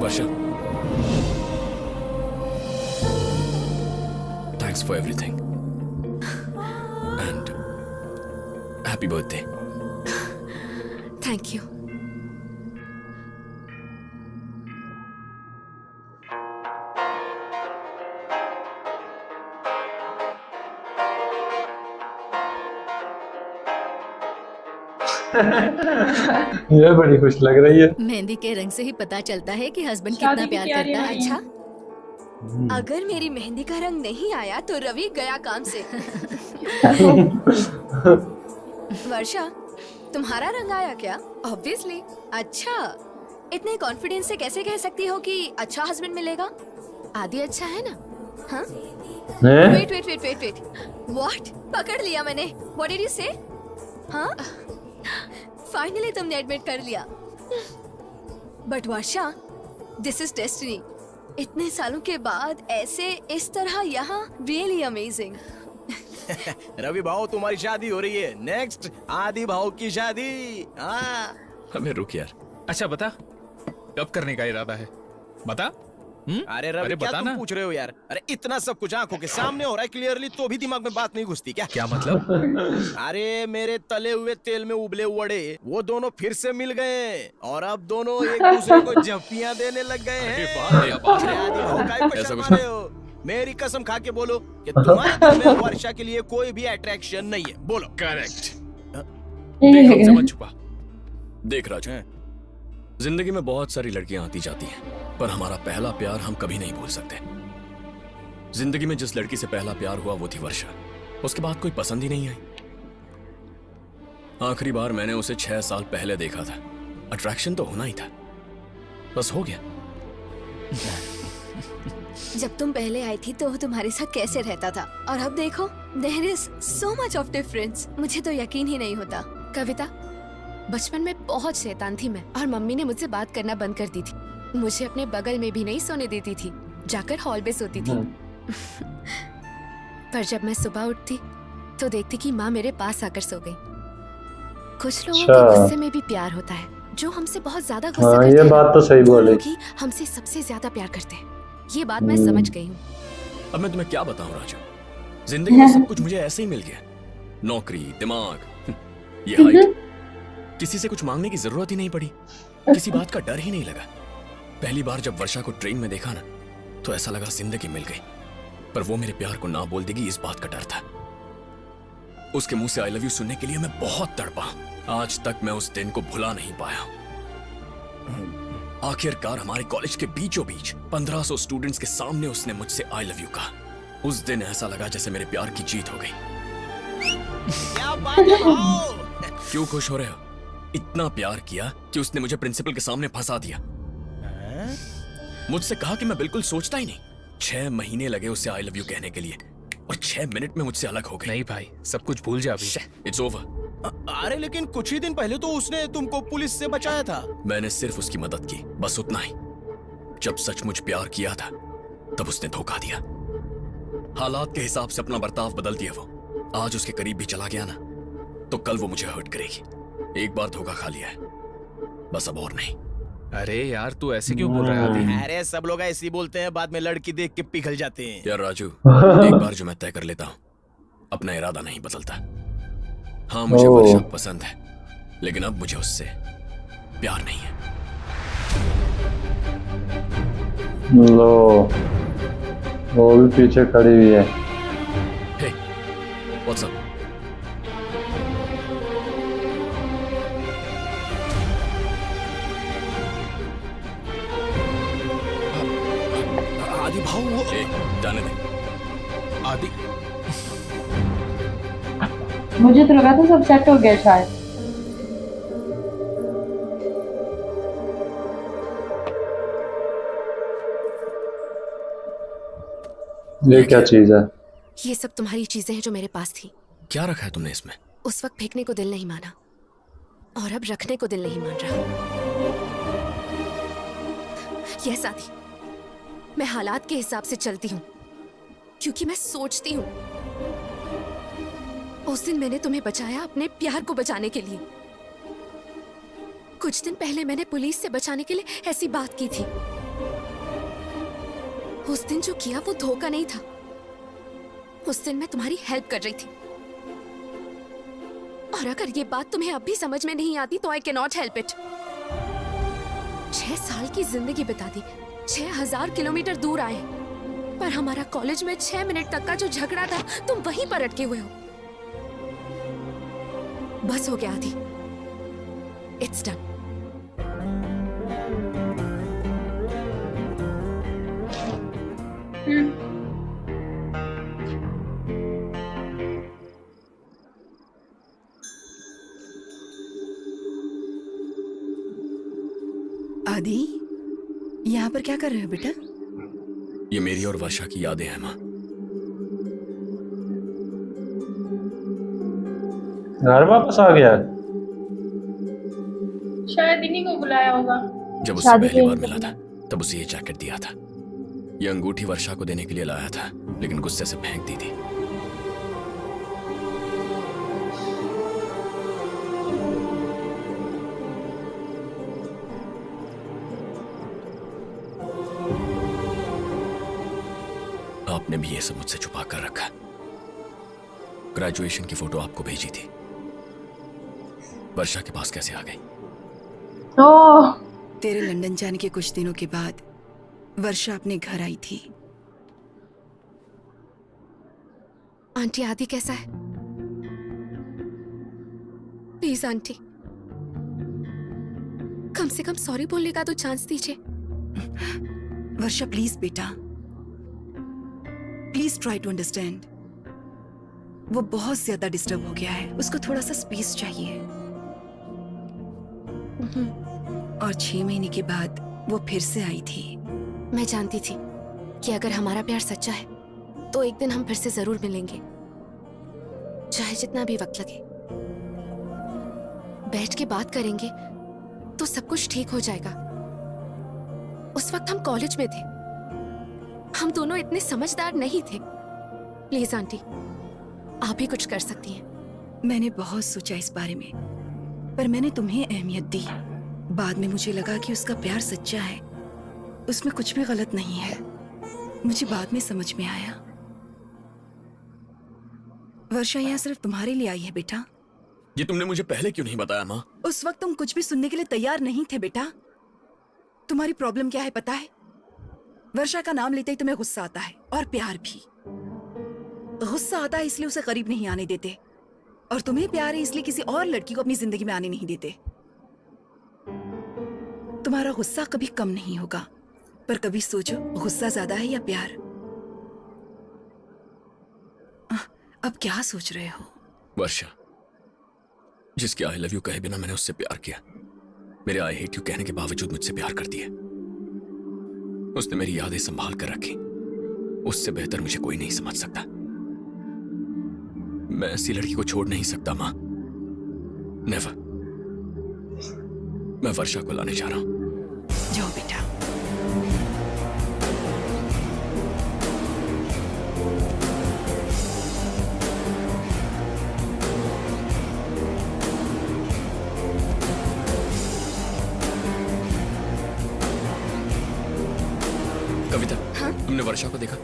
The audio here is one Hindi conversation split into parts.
Varsha, thanks for everything and happy birthday. Thank you. ये बड़ी खुश लग रही है। मेहंदी के रंग से ही पता चलता है कि हस्बैंड शादी कितना की प्यार तैयारी करता है। में अच्छा, अगर मेरी मेहंदी का रंग नहीं आया तो रवि गया काम से। वर्षा, तुम्हारा रंग आया क्या? ऑब्वियसली। अच्छा, इतने कॉन्फिडेंस से कैसे कह सकती हो कि अच्छा हस्बैंड मिलेगा? आदि अच्छा है ना? हाँ? हैं? Wait wait wait wait wait, what? पकड़ लिया मैंने। व्हाट डिड यू से? हाँ? फाइनली तुमने एडमिट कर लिया। But Varsha, this is destiny. इतने सालों के बाद ऐसे इस तरह यहाँ, रियली अमेजिंग। रवि भाव तुम्हारी शादी हो रही है। नेक्स्ट आदि भाव की शादी। हाँ हमें रुक यार। अच्छा बता, कब करने का इरादा है? बता। अरे रवि, अरे क्या बता तुम ना। पूछ रहे हो यार? अरे इतना सब कुछ आंखों के सामने हो रहा है क्लियरली, तो भी दिमाग में बात नहीं घुसती क्या? क्या मतलब? अरे मेरे तले हुए तेल में उबले वड़े वो दोनों फिर से मिल गए और अब दोनों एक दूसरे को झप्पियां देने लग गए अरे हैं। वाह, क्या बात अरे है। आदि भाव काहे को ऐसा शर्मा कुछ रहे हो? मेरी कसम खा के बोलो कि तुम्हारे दिल में वर्षा के लिए कोई भी अट्रैक्शन नहीं है। बोलो। करेक्ट। देख हमसे मत छुपा। देख राजू, जिंदगी में बहुत सारी लड़कियां आती जाती हैं, पर हमारा पहला प्यार हम कभी नहीं भूल सकते। जिंदगी में जिस लड़की से पहला प्यार हुआ वो थी वर्षा। उसके बाद कोई पसंद ही नहीं आई। आखिरी बार मैंने उसे 6 साल पहले देखा था। अट्रैक्शन तो होना ही था, बस हो गया। जब तुम पहले आई थी तो वो तुम्हारे साथ कैसे रहता था, और अब देखो, there is so much of difference. मुझे तो यकीन ही नहीं होता। कविता, बचपन में बहुत शैतान थी मैं, और मम्मी ने मुझसे बात करना बंद कर दी थी। मुझे अपने बगल में भी नहीं सोने देती थी, जाकर हॉल पे सोती थी। पर जब मैं सुबह उठती तो देखती कि माँ मेरे पास आकर सो गई। कुछ लोगों के अच्छा। गुस्से में भी प्यार होता है, जो हमसे बहुत ज्यादा गुस्सा हाँ, करते ये हैं, बात तो सही वो बोली। लोग ही हमसे सबसे ज्यादा प्यार करते हैं। ये बात मैं समझ गई हूँ। अब मैं तुम्हें क्या बताऊं राजू, जिंदगी में सब कुछ मुझे ऐसे ही मिल गया। नौकरी, दिमाग, ये हाइट। किसी से कुछ मांगने की जरूरत ही नहीं पड़ी, किसी बात का डर ही नहीं लगा। पहली बार जब वर्षा को ट्रेन में देखा ना, तो ऐसा लगा जिंदगी मिल गई। पर वो मेरे प्यार को ना बोल देगी, इस बात का डर था। उसके मुंह से आई लव यू सुनने के लिए मैं बहुत तड़पा। आज तक मैं उस दिन को भुला नहीं पाया। आखिरकार हमारे कॉलेज के बीचों बीच 1500 स्टूडेंट्स के सामने उसने मुझसे आई लव यू कहा। उस दिन ऐसा लगा जैसे मेरे प्यार की जीत हो गई। क्या बात है भाव? क्यों खुश हो रहे हो? इतना प्यार किया कि उसने मुझे प्रिंसिपल के सामने फंसा दिया। मुझसे कहा कि मैं बिल्कुल सोचता ही नहीं। 6 महीने लगे उसे आई लव यू कहने के लिए, और 6 मिनट में मुझसे अलग हो गई। नहीं भाई, सब कुछ भूल जा अभी। It's over. अरे लेकिन कुछ ही दिन पहले तो उसने तुमको पुलिस से बचाया था। मैंने सिर्फ उसकी मदद की, बस उतना ही। जब सचमुच प्यार किया था तब उसने धोखा दिया। हालात के हिसाब से अपना बर्ताव बदल दिया वो। आज उसके करीब भी चला गया ना, तो कल वो मुझे हर्ट करेगी। एक बार धोखा खा लिया है, बस अब और नहीं। अरे यार, तू ऐसे क्यों बोल रहा है अभी? अरे सब लोग ऐसे ही बोलते हैं, बाद में लड़की देख के पिघल जाते हैं। यार राजू, एक बार जो मैं तय कर लेता हूँ, अपना इरादा नहीं बदलता। हाँ, मुझे ओह। वर्षा पसंद है, लेकिन अब मुझे उससे प्यार नहीं है। लो, वो भी पीछे खड़ी हुई है। हे, व्हाट्स अप? आदि भाव वो ए, जाने दे। आदि, मुझे तो लगा था सब सेट हो गया शायद। ये क्या चीज है? ये सब तुम्हारी चीजें हैं जो मेरे पास थी। क्या रखा है तुमने इसमें? उस वक्त फेंकने को दिल नहीं माना, और अब रखने को दिल नहीं मान रहा। यह साथी, मैं हालात के हिसाब से चलती हूँ, क्योंकि मैं सोचती हूँ। उस दिन मैंने तुम्हें बचाया अपने प्यार को बचाने के लिए, कुछ दिन पहले मैंने पुलिस से बचाने के लिए ऐसी बात की थी। उस दिन जो किया वो धोखा नहीं था। उस दिन मैं तुम्हारी हेल्प कर रही थी। और अगर ये बात तुम्हें अब भी समझ में नहीं आती तो I can not help it. 6 साल की जिंदगी बिता दी, 6000 किलोमीटर दूर आए, पर हमारा कॉलेज में 6 मिनट तक का जो झगड़ा था तुम वहीं पर अटके हुए हो। बस हो गया आदि, इट्स डन। आदि, यहाँ पर क्या कर रहे हो बेटा? ये मेरी और वर्षा की यादें हैं माँ। घर वापस आ गया। शायद इन्हीं को बुलाया होगा। जब उससे शादी पहली के बार लिए। मिला था तब उसे ये जैकेट दिया था। ये अंगूठी वर्षा को देने के लिए लाया था, लेकिन गुस्से से फेंक दी थी। आपने भी ये सब मुझसे छुपा कर रखा। ग्रेजुएशन की फोटो आपको भेजी थी। वर्षा के पास कैसे आ गई? ओह, तेरे लंदन जाने के कुछ दिनों के बाद वर्षा अपने घर आई थी। आंटी आदि कैसा है? प्लीज आंटी, कम से कम सॉरी बोलने का तो चांस दीजिए। वर्षा प्लीज बेटा, प्लीज ट्राई टू अंडरस्टैंड। वो बहुत ज्यादा डिस्टर्ब हो गया है, उसको थोड़ा सा स्पेस चाहिए। और 6 महीने के बाद वो फिर से आई थी। मैं जानती थी कि अगर हमारा प्यार सच्चा है तो एक दिन हम फिर से जरूर मिलेंगे, चाहे जितना भी वक्त लगे। बैठ के बात करेंगे तो सब कुछ ठीक हो जाएगा। उस वक्त हम कॉलेज में थे, हम दोनों इतने समझदार नहीं थे। प्लीज आंटी, आप ही कुछ कर सकती हैं। मैंने बहुत सोचा इस बारे में, पर मैंने तुम्हें अहमियत दी। बाद में मुझे लगा कि उसका प्यार सच्चा है, उसमें कुछ भी गलत नहीं है। मुझे बाद में समझ में आया। वर्षा यहाँ सिर्फ तुम्हारे लिए आई है बेटा। ये तुमने मुझे पहले क्यों नहीं बताया माँ? उस वक्त तुम कुछ भी सुनने के लिए तैयार नहीं थे बेटा। तुम्हारी प्रॉब्लम क्या है पता है? वर्षा का नाम लेते ही तुम्हें गुस्सा आता है, और प्यार भी। गुस्सा आता है इसलिए उसे करीब नहीं आने देते, और तुम्हें प्यार है इसलिए किसी और लड़की को अपनी जिंदगी में आने नहीं देते। तुम्हारा गुस्सा कभी कम नहीं होगा, पर कभी सोचो गुस्सा ज्यादा है या प्यार। अब क्या सोच रहे हो? वर्षा, जिसके आई लव यू कहे बिना मैंने उससे प्यार किया, मेरे आई हेट यू कहने के बावजूद मुझसे प्यार करती है। उसने मेरी यादें संभाल कर रखी। उससे बेहतर मुझे कोई नहीं समझ सकता। मैं ऐसी लड़की को छोड़ नहीं सकता माँ। नेवर। मैं वर्षा को लाने जा रहा हूं। जाओ बेटा। कविता, हाँ? तुमने वर्षा को देखा?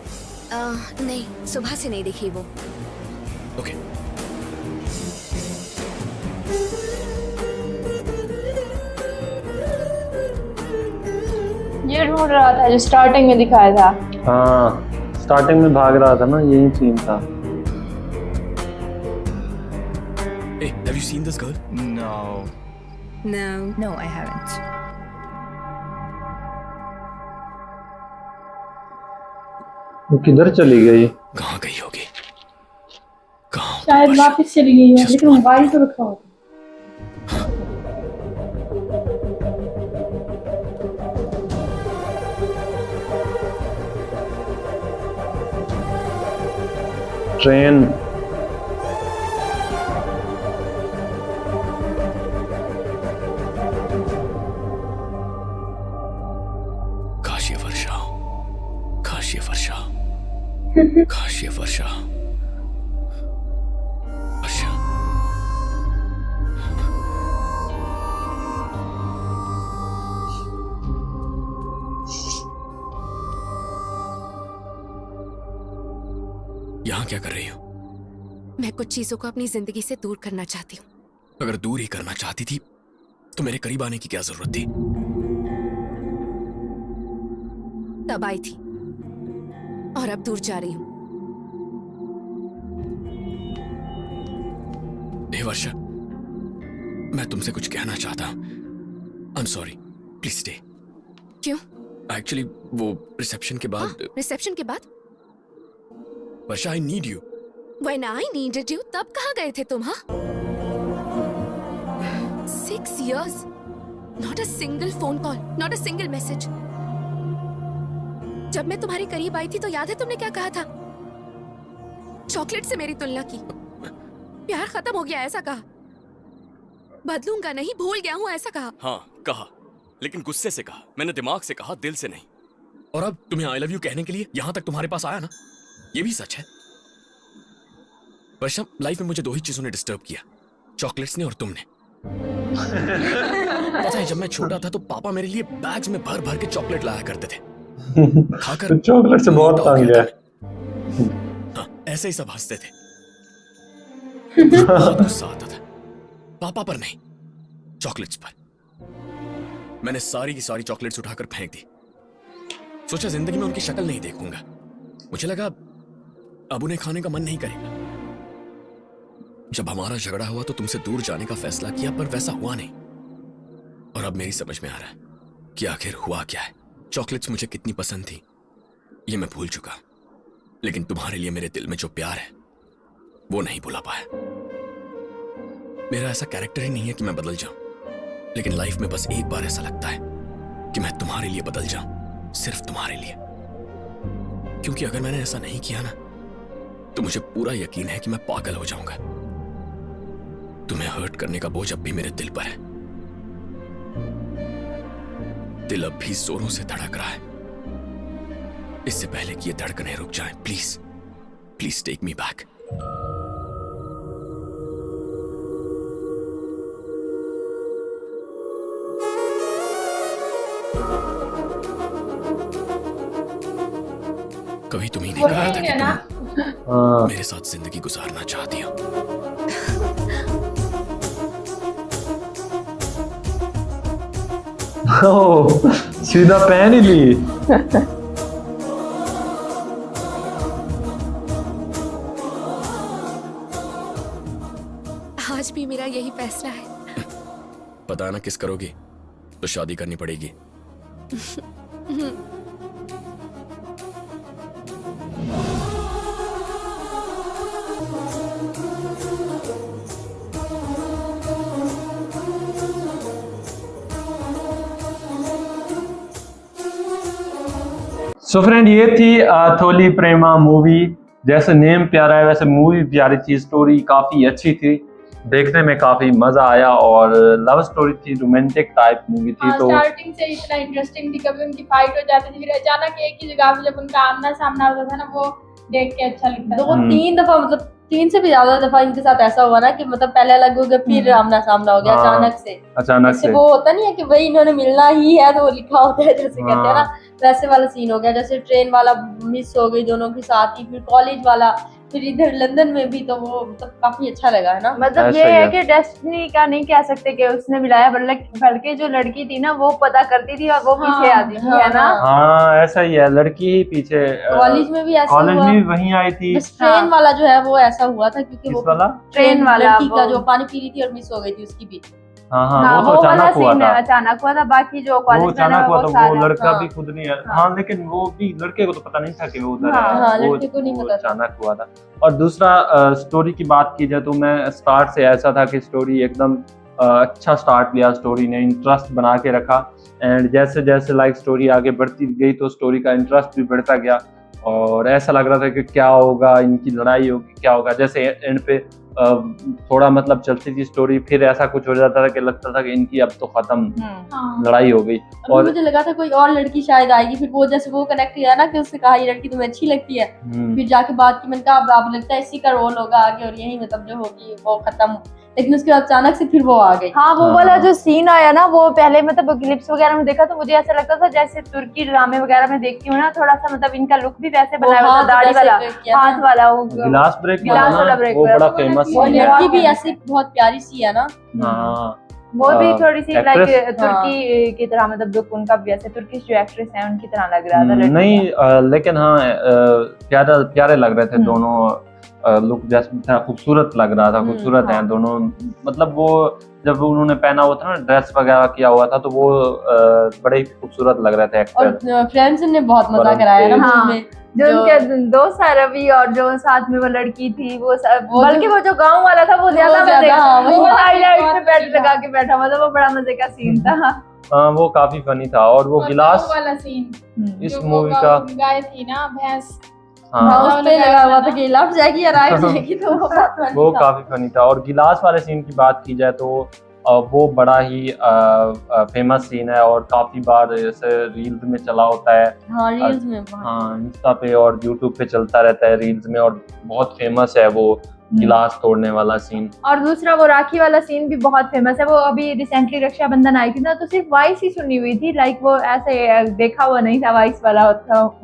नहीं, सुबह से नहीं देखी वो। ओके। ये ढूंढ रहा था जो स्टार्टिंग में दिखाया था। हाँ, स्टार्टिंग में भाग रहा था ना, यही सीन था। Hey, have you seen this girl? No. No, I haven't. वो किधर चली गई? कहाँ गई होगी? कहाँ? शायद वर्षा? वापस चली गई है, लेकिन मोबाइल तो रखा होता। ट्रेन। काश ये वर्षा हो। काश ये वर्षा हो। काश ये वर्षा हो। वर्षा। यहाँ क्या कर रही हो? मैं कुछ चीजों को अपनी जिंदगी से दूर करना चाहती हूँ। अगर दूर ही करना चाहती थी तो मेरे करीब आने की क्या जरूरत थी? तब आई थी और अब दूर जा रही हूँ। हे वर्षा, मैं तुमसे कुछ कहना चाहता हूँ। I am sorry, please stay. क्यों? एक्चुअली वो रिसेप्शन के बाद रिसेप्शन के बाद? Varsha, I need you. When I needed you, तब कहाँ गए थे तुम? हाँ? 6 years, not a single phone call, not a single message. जब मैं तुम्हारे करीब आई थी तो याद है तुमने क्या कहा था? चॉकलेट से मेरी तुलना की। प्यार खत्म हो गया ऐसा कहा। बदलूंगा नहीं, भूल गया हूँ ऐसा कहा। हाँ कहा, लेकिन गुस्से से कहा। मैंने दिमाग से कहा, दिल से नहीं। और अब तुम्हें आई लव यू कहने के लिए यहाँ तक तुम्हारे पास आया ना, ये भी सच है। वर्षा, लाइफ में मुझे 2 ही चीजों ने डिस्टर्ब किया, चॉकलेट्स ने और तुमने। पता है, जब मैं छोटा था तो पापा मेरे लिए बैग्स में भर भर के चॉकलेट लाया करते थे। खाकर तो चॉकलेट से बहुत मोटा हो तंग गया है। था मैं। हाँ, ऐसे ही सब हंसते थे। मुझे बहुत गुस्सा आता था, पापा पर नहीं, चॉकलेट्स पर। मैंने सारी की सारी चॉकलेट्स उठाकर फेंक दी। सोचा जिंदगी में उनकी शक्ल नहीं देखूंगा। मुझे लगा अब उन्हें खाने का मन नहीं करेगा। जब हमारा झगड़ा हुआ तो तुमसे दूर जाने का फैसला किया, पर वैसा हुआ नहीं। और अब मेरी समझ में आ रहा है कि आखिर हुआ क्या है। चॉकलेट्स मुझे कितनी पसंद थी ये मैं भूल चुका, लेकिन तुम्हारे लिए मेरे दिल में जो प्यार है वो नहीं भुला पाया। मेरा ऐसा कैरेक्टर ही नहीं है कि मैं बदल जाऊं, लेकिन लाइफ में बस एक बार ऐसा लगता है कि मैं तुम्हारे लिए बदल जाऊं, सिर्फ तुम्हारे लिए। क्योंकि अगर मैंने ऐसा नहीं किया ना तो मुझे पूरा यकीन है कि मैं पागल हो जाऊंगा। तुम्हें हर्ट करने का बोझ अब भी मेरे दिल पर है। दिल अब भी जोरों से धड़क रहा है। इससे पहले कि ये धड़कनें रुक जाएं, please please take me back. कभी तुम ही नहीं कहा था कि तुम हाँ, मेरे साथ जिंदगी गुजारना चाहती हो। ओह, सीधा पहन ही ली। आज भी मेरा यही फैसला है। पता ना किस करोगी तो शादी करनी पड़ेगी। सो फ्रेंड, ये थी थोली प्रेमा मूवी। जैसे नेम प्यारा है वैसे मूवी प्यारी थी। स्टोरी काफी अच्छी थी, देखने में काफी मजा आया और लव स्टोरी थी, रोमांटिक टाइप मूवी थी। तो स्टार्टिंग से इतना इंटरेस्टिंग थी। कभी उनकी फाइट हो जाती थी, फिर अचानक एक ही जगह पे जब उनका आमना सामना होता था ना, वो देख के अच्छा लगता था। 2-3 दफा, मतलब 3 से भी ज्यादा दफा इनके साथ ऐसा हुआ ना कि मतलब पहले अलग हो गए फिर आमना सामना हो गया हाँ, अचानक से। अचानक जैसे से वो होता नहीं है कि भाई इन्होंने मिलना ही है तो वो लिखा होता है, जैसे कहते हैं ना, वैसे वाला सीन हो गया। जैसे ट्रेन वाला मिस हो गई दोनों के साथ ही, फिर कॉलेज वाला, फिर इधर लंदन में भी, तो वो मतलब काफी अच्छा लगा है ना। मतलब ऐसा ये ही है है। कि डेस्टिनी का नहीं कह सकते कि उसने मिलाया, बल्कि जो लड़की थी ना वो पता करती थी और वो पीछे आती थी, है ना। हाँ, ऐसा ही है। लड़की ही पीछे कॉलेज में भी ऐसा कॉलेज हुआ। में भी वहीं आई थी। बस ट्रेन वाला जो है वो ऐसा हुआ था क्योंकि किस वो वाला? ट्रेन वाला लड़की का वो- जो पानी पी रही थी और मिस हो गई थी उसकी भी। हाँ हाँ, हाँ, वो तो वो वाला अचानक हुआ सीन था। अचानक हुआ था। बाकी जो वो कॉलेज में अचानक ना हुआ वो था। वो सारा लड़का हाँ। भी खुद नहीं है। हाँ, लेकिन वो भी लड़के को तो पता नहीं था कि वो उधर है। हाँ, वो लड़के को नहीं पता था। अचानक हुआ था। और दूसरा, स्टोरी की बात की जाए तो मैं स्टार्ट से ऐसा था कि स्टोरी एकदम अच्छा स्टार्ट लिया। स्टोरी ने इंटरेस्ट बना के रखा एंड जैसे जैसे लाइक स्टोरी आगे बढ़ती गई तो स्टोरी का इंटरेस्ट भी बढ़ता गया और ऐसा लग रहा था कि क्या होगा, इनकी लड़ाई होगी, क्या होगा। जैसे एंड पे थोड़ा मतलब चलती थी स्टोरी, फिर ऐसा कुछ हो जाता था कि लगता था कि इनकी अब तो खत्म हाँ। लड़ाई हो गई। अभी और मुझे लगा था कोई और लड़की शायद आएगी, फिर वो जैसे वो कनेक्ट किया ना कि उससे कहा ये लड़की तुम्हें अच्छी लगती है, फिर जाके बात की, मैंने कहा अब लगता है इसी का रोल होगा आगे और यही मतलब जो होगी वो खत्म, लेकिन उसके बाद अचानक से फिर वो आ गई। हाँ वो हाँ, वाला हाँ। जो सीन आया ना वो पहले मतलब क्लिप्स वगैरह में देखा तो मुझे ऐसा लगता था जैसे तुर्की ड्रामे वगैरह में देखती हूँ ना, थोड़ा सा मतलब इनका लुक भी वैसे बनाया हुआ था, दाढ़ी वाला, हाथ वाला, वो गिलास ब्रेक गिलास वाला ब्रेक वो वाला। बड़ा फेमस वो सीन है। लड़की भी ऐसी बहुत प्यारी सी है ना। हाँ वो भी थोड़ी सी लाइक actress? तुर्की की तरह, मतलब लुक उनका भी ऐसे तुर्किश जो एक्ट्रेस है उनकी तरह लग रहा था लड़की नहीं का। लेकिन हाँ प्यारे लग रहे थे दोनों, लुक जैसे था, खूबसूरत लग रहा था, खूबसूरत हाँ। हैं दोनों। मतलब वो जब उन्होंने पहना हुआ था ना, ड्रेस वगैरह किया हुआ था, तो वो बड़े ही खूबसूरत लग रहे थे और एक्टर। फ्रेंड्स ने बहुत मजा बरम कराया ना तेज। हाँ। उसमें। जो जो- उनके दोस्त है रवि और जो साथ में वो लड़की थी वो वो बल्कि जो- वो जो गांव वाला था वो ज्यादा ज्यादा, मजे का, हाँ, वो वो हाईलाइट बहुत पे बेड मजे का। लगा के बैठा हुआ था, वो बड़ा मजे का सीन था। हाँ वो काफी फनी था। और वो गिलास हाँ। वाला सीन इस जो मूवी वो का गाय थी ना भैंस, हाँ हाँ, उस पे लगा हुआ था कि लफ जाएगी या राइट जाएगी, तो वो बहुत funny वो था। काफी फनी था। और गिलास वाले सीन की बात की जाए तो वो बड़ा ही फेमस सीन है और काफी बार जैसे रील्स में चला होता है। हाँ रील्स में बहुत। हाँ इंस्टा पे और यूट्यूब पे चलता रहता है रील्स में, और बहुत फेमस है वो गिलास तोड़ने वाला सीन। और दूसरा वो राखी वाला सीन भी बहुत फेमस है। वो अभी रिसेंटली रक्षाबंधन आई थी ना, तो सिर्फ वॉइस ही सुनी हुई थी, लाइक वो ऐसे देखा हुआ नहीं था, वॉइस वाला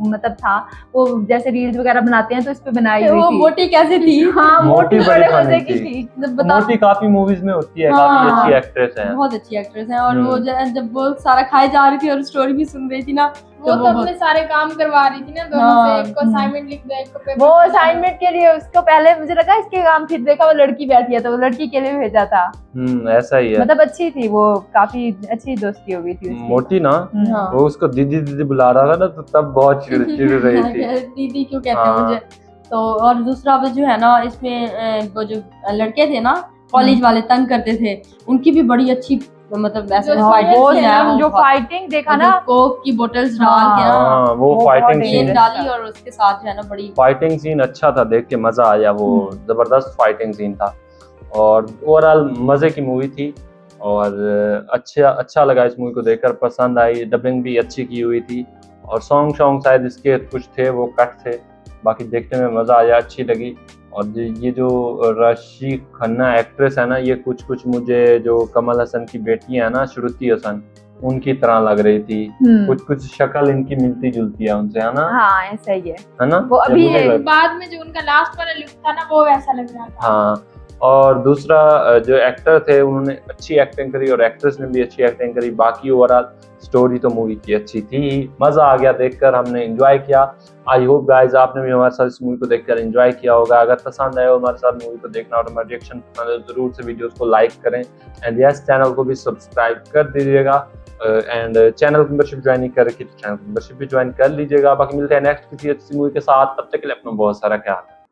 मतलब था वो जैसे रील्स वगैरह बनाते हैं तो इस पे बनाई हुई वो थी। मोटी कैसे थी? हाँ मोटी मोटी बड़ी बड़े funny मजे की थी। थी। जब बता मोटी काफी मूवीज में होती है, हाँ, काफी हाँ। अच्छी एक्ट्रेस है। बहुत अच्छी एक्ट्रेस है। और वो जब वो सारा खाए जा रही थी और स्टोरी भी सुन रही थी ना, वो तो अपने सारे काम करवा रही थी ना दोनों हाँ, से, एक को असाइनमेंट लिख दो, एक को पेपर वो लिख दो। असाइनमेंट के लिए उसको पहले मुझे लगा इसके काम, फिर देखा वो लड़की बैठी है तो वो लड़की के लिए भेजा था। ऐसा ही है। मतलब अच्छी थी वो, काफी अच्छी दोस्ती हो गई थी उसकी। मोटी ना, हाँ। वो उसको दीदी दीदी बुला रहा था ना, तो तब बहुत चिड़ रही थी। दीदी क्यों कहते हैं हाँ। मुझे। तो और दूसरा वो जो है ना इसमें वो जो लड़के थे ना कॉलेज वाले तंग करते थे, उनकी भी बड़ी अच्छी मतलब ऐसे जो फाइटिंग वो सीन है, वो जो बहुत- फाइटिंग देखा जो ना, कोक की बोतल्स डाल के ना हाँ वो वो फाइटिंग बहुत सीन, तेल डाली और उसके साथ जो है ना बड़ी फाइटिंग सीन अच्छा था, देख के मजा आया। वो जबरदस्त फाइटिंग सीन था और ओवरऑल मजे की मूवी थी। और अच्छा लगा इस मूवी को देखकर, पसंद आई। डबिंग भी अच्छी की हुई थी और सॉन्ग शायद इसके कुछ थे वो कट थे, बाकी देखने में मजा आया, अच्छी लगी। और ये जो राशि खन्ना एक्ट्रेस है ना, ये कुछ मुझे जो कमल हसन की बेटी है ना श्रुति हसन, उनकी तरह लग रही थी। कुछ शक्ल इनकी मिलती जुलती है उनसे, है ना? हाँ ऐसा ही है। ना वो अभी मुझे लग- बाद में जो उनका लास्ट वाला लुक था ना वो वैसा लग रहा था। हाँ। और दूसरा जो एक्टर थे उन्होंने अच्छी एक्टिंग करी और एक्ट्रेस ने भी अच्छी एक्टिंग करी। बाकी ओवरऑल स्टोरी तो मूवी की अच्छी थी, मजा आ गया देखकर, हमने एंजॉय किया। आई होप गाइज आपने भी हमारे साथ इस मूवी को देखकर एंजॉय किया होगा। अगर पसंद आया हो हमारे साथ मूवी को देखना और हमारा रिएक्शन पसंद है तो जरूर से वीडियोस को लाइक करें एंड यस चैनल को भी सब्सक्राइब कर दीजिएगा। एंड चैनल मेंबरशिप ज्वाइन नहीं कर रखी तो चैनल मेंबरशिप भी ज्वाइन कर लीजिएगा। बाकी मिलते हैं नेक्स्ट किसी अच्छी मूवी के साथ, तब तक के लिए अपना बहुत सारा ख्याल।